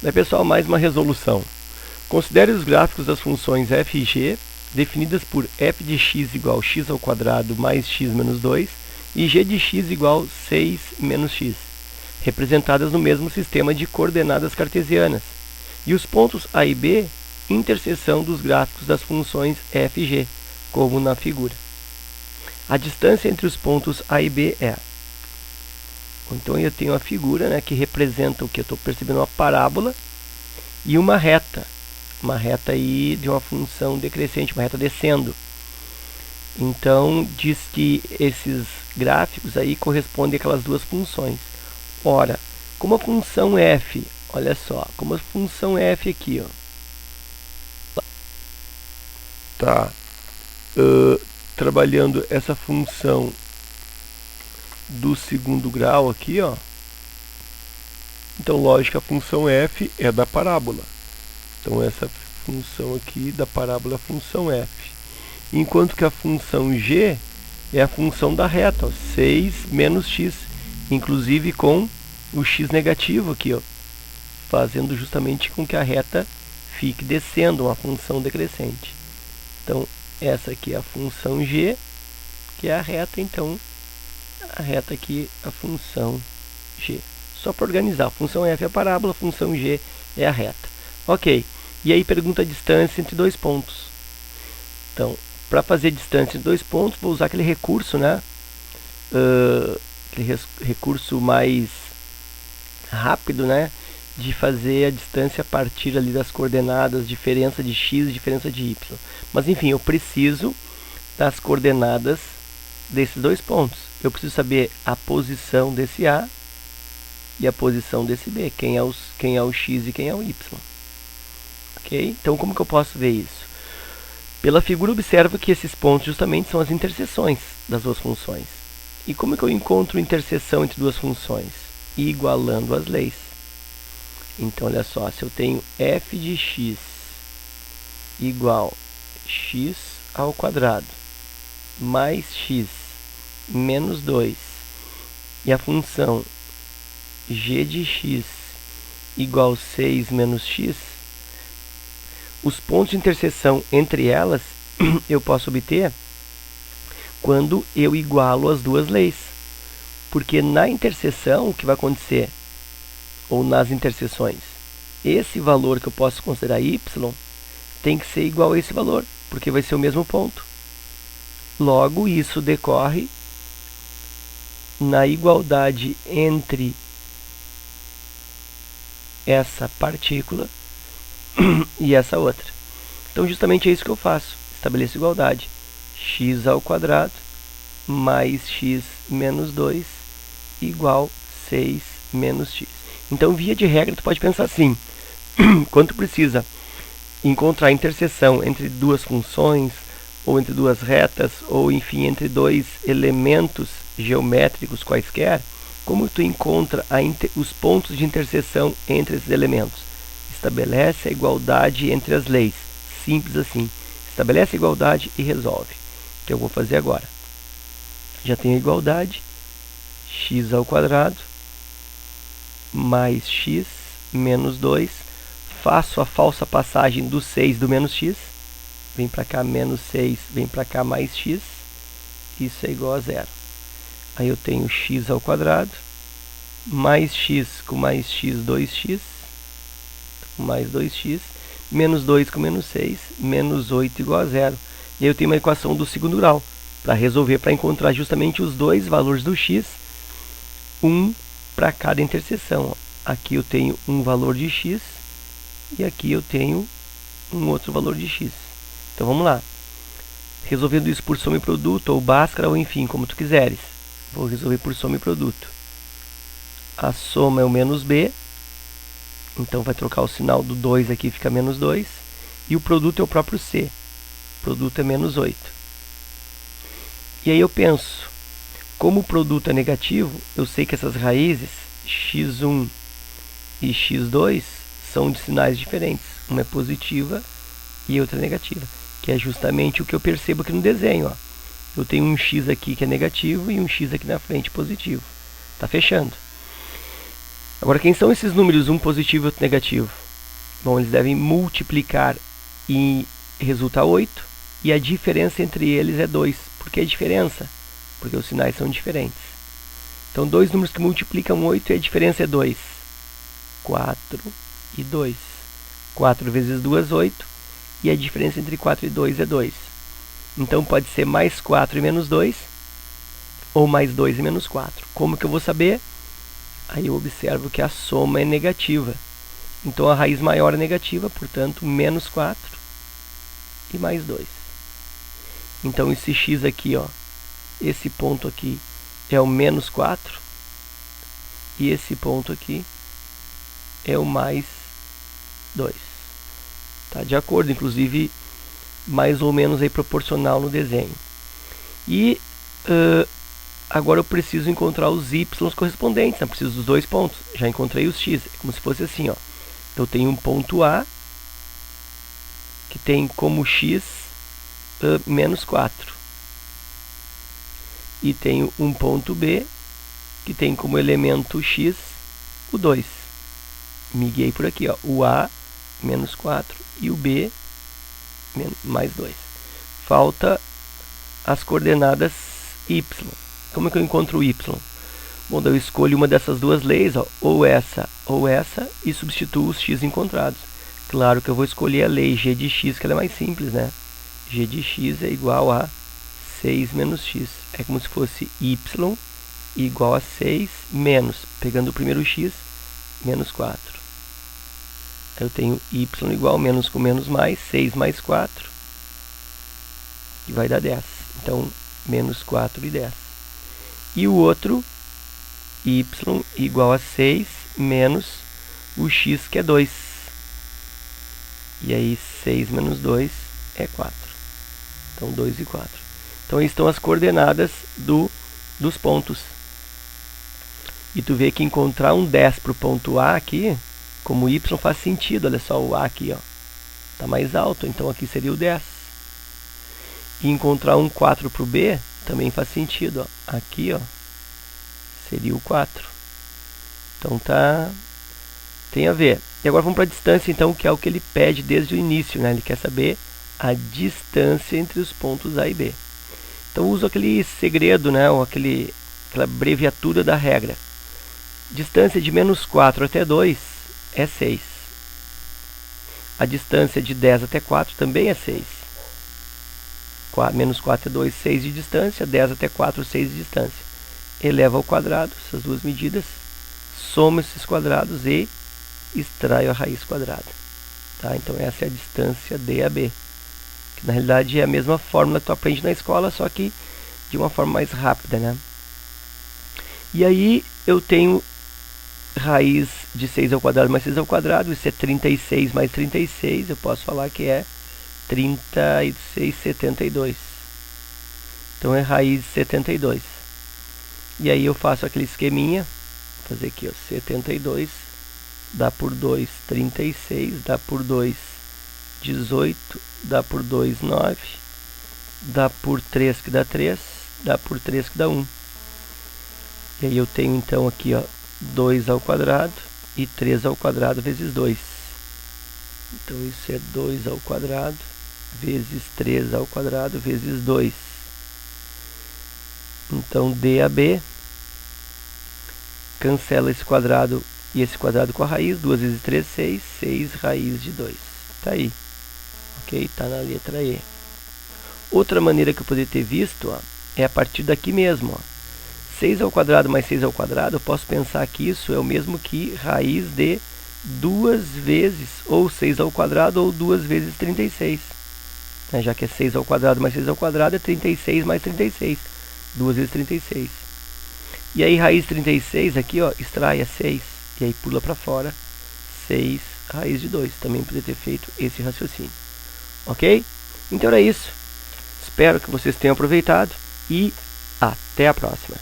Daí, pessoal, mais uma resolução. Considere os gráficos das funções f e g, definidas por f de x igual x ao quadrado mais x menos 2 e g de x igual 6 menos x, representadas no mesmo sistema de coordenadas cartesianas. E os pontos A e B, interseção dos gráficos das funções f e g, como na figura. A distância entre os pontos A e B é... Então eu tenho a figura, né, que representa o que eu estou percebendo, uma parábola e uma reta. Uma reta aí de uma função decrescente, uma reta descendo. Então diz que esses gráficos aí correspondem àquelas duas funções. Ora, como a função f, olha só, como a função f aqui, ó, tá trabalhando essa função do segundo grau aqui, ó. Então, lógico, a função f é da parábola. Então, essa função aqui da parábola é a função f. Enquanto que a função g é a função da reta, ó, 6 menos x, inclusive com o x negativo aqui, ó, fazendo justamente com que a reta fique descendo, uma função decrescente. Então, essa aqui é a função g, que é a reta, então a reta aqui é a função g. Só para organizar, a função f é a parábola, a função g é a reta. Ok, e aí pergunta a distância entre dois pontos. Então, para fazer distância entre dois pontos, vou usar aquele recurso, né? Aquele recurso mais rápido, né? De fazer a distância a partir ali das coordenadas, diferença de x e diferença de y. Mas enfim, eu preciso das coordenadas desses dois pontos. Eu preciso saber a posição desse A e a posição desse B, quem é o x e quem é o y. Ok? Então, como que eu posso ver isso? Pela figura, observa que esses pontos justamente são as interseções das duas funções. E como é que eu encontro interseção entre duas funções? Igualando as leis. Então, olha só, se eu tenho f de x igual x ao quadrado mais x menos 2 e a função g de x igual 6 menos x, os pontos de interseção entre elas eu posso obter quando eu igualo as duas leis. Porque na interseção, o que vai acontecer, ou nas interseções, esse valor que eu posso considerar y tem que ser igual a esse valor, porque vai ser o mesmo ponto. Logo, isso decorre na igualdade entre essa partícula e essa outra. Então, justamente é isso que eu faço. Estabeleço igualdade. X ao quadrado mais x menos 2 igual 6 menos x. Então, via de regra, tu pode pensar assim. Quando tu precisa encontrar a interseção entre duas funções, ou entre duas retas, ou enfim, entre dois elementos geométricos quaisquer, como tu encontra os pontos de interseção entre esses elementos? Estabelece a igualdade entre as leis. Simples assim. Estabelece a igualdade e resolve. Que eu vou fazer agora. Já tenho a igualdade. X ao quadrado mais x menos 2. Faço a falsa passagem do 6 do menos x. Vem para cá menos 6, vem para cá mais x. Isso é igual a zero. Aí eu tenho x ao quadrado mais x com mais x, 2x, mais 2x, menos 2 com menos 6, menos 8 igual a zero. E aí eu tenho uma equação do segundo grau, para resolver, para encontrar justamente os dois valores do x, um para cada interseção. Aqui eu tenho um valor de x, e aqui eu tenho um outro valor de x. Então vamos lá. Resolvendo isso por soma e produto, ou Bhaskara, ou enfim, como tu quiseres. Vou resolver por soma e produto. A soma é o menos b, então vai trocar o sinal do 2 aqui, fica menos 2. E o produto é o próprio c. O produto é menos 8. E aí eu penso, como o produto é negativo, eu sei que essas raízes, x1 e x2, são de sinais diferentes. Uma é positiva e outra é negativa, que é justamente o que eu percebo aqui no desenho. Ó. Eu tenho um x aqui que é negativo e um x aqui na frente positivo. Está fechando. Agora, quem são esses números, um positivo e outro negativo? Bom, eles devem multiplicar e resulta 8, e a diferença entre eles é 2. Por que a diferença? Porque os sinais são diferentes. Então, dois números que multiplicam 8 e a diferença é 2. 4 e 2. 4 vezes 2, 8, e a diferença entre 4 e 2 é 2. Então, pode ser mais 4 e menos 2, ou mais 2 e menos 4. Como que eu vou saber? Aí eu observo que a soma é negativa. Então, a raiz maior é negativa, portanto, menos 4 e mais 2. Então, esse x aqui, ó, esse ponto aqui é o menos 4, e esse ponto aqui é o mais 2. Tá? De acordo, inclusive, mais ou menos aí proporcional no desenho. E agora eu preciso encontrar os y correspondentes, né? Preciso dos dois pontos. Já encontrei os x, é como se fosse assim, ó. Eu tenho um ponto A, que tem como x menos 4. E tenho um ponto B, que tem como elemento x o 2. Me guiei por aqui, ó. O A, menos 4, e o B, mais 2. Falta as coordenadas y. Como é que eu encontro o y? Bom, eu escolho uma dessas duas leis, ó, ou essa, e substituo os x encontrados. Claro que eu vou escolher a lei g de x, que ela é mais simples, né? G de x é igual a 6 menos x. É como se fosse y igual a 6 menos, pegando o primeiro x, menos 4. Eu tenho y igual a menos com menos mais, 6 mais 4, que vai dar 10. Então, menos 4 e 10. E o outro, y igual a 6 menos o x, que é 2. E aí, 6 menos 2 é 4. Então, 2 e 4. Então, aí estão as coordenadas dos pontos. E tu vê que encontrar um 10 para o ponto A aqui, como y faz sentido. Olha só, o A aqui, ó, está mais alto, então aqui seria o 10. E encontrar um 4 para o B também faz sentido, ó. Aqui, ó, seria o 4. Então tem a ver. E agora vamos para a distância, então, que é o que ele pede desde o início, né? Ele quer saber a distância entre os pontos A e B. Então uso aquele segredo, né? Ou aquela abreviatura da regra. Distância de menos 4 até 2 é 6. A distância de 10 até 4 também é 6. Menos 4 é 2, 6 de distância. 10 até 4, 6 de distância. Eleva ao quadrado essas duas medidas, soma esses quadrados e extrai a raiz quadrada. Tá? Então essa é a distância d a b. Que na realidade é a mesma fórmula que tu aprende na escola, só que de uma forma mais rápida, né? E aí eu tenho raiz de 6 ao quadrado mais 6 ao quadrado, isso é 36 mais 36, eu posso falar que é 36/72. Então é raiz de 72. E aí eu faço aquele esqueminha, vou fazer aqui, ó, 72, dá por 2, 36, dá por 2, 18, dá por 2, 9, dá por 3, que dá 3, dá por 3, que dá 1. E aí eu tenho então aqui, ó, 2 ao quadrado e 3 ao quadrado vezes 2. Então isso é 2 ao quadrado vezes 3 ao quadrado vezes 2. Então DAB cancela esse quadrado e esse quadrado com a raiz. 2 vezes 3, 6. 6 raiz de 2. Tá aí. Ok? Tá na letra E. Outra maneira que eu poderia ter visto, ó, é a partir daqui mesmo. Ó. 6 ao quadrado mais 6 ao quadrado, eu posso pensar que isso é o mesmo que raiz de 2 vezes, ou 6 ao quadrado, ou 2 vezes 36. Já que é 6 ao quadrado mais 6 ao quadrado, é 36 mais 36. 2 vezes 36. E aí, raiz de 36 aqui, ó, extrai é 6. E aí pula para fora 6 raiz de 2. Também poderia ter feito esse raciocínio. Ok? Então era isso. Espero que vocês tenham aproveitado e até a próxima.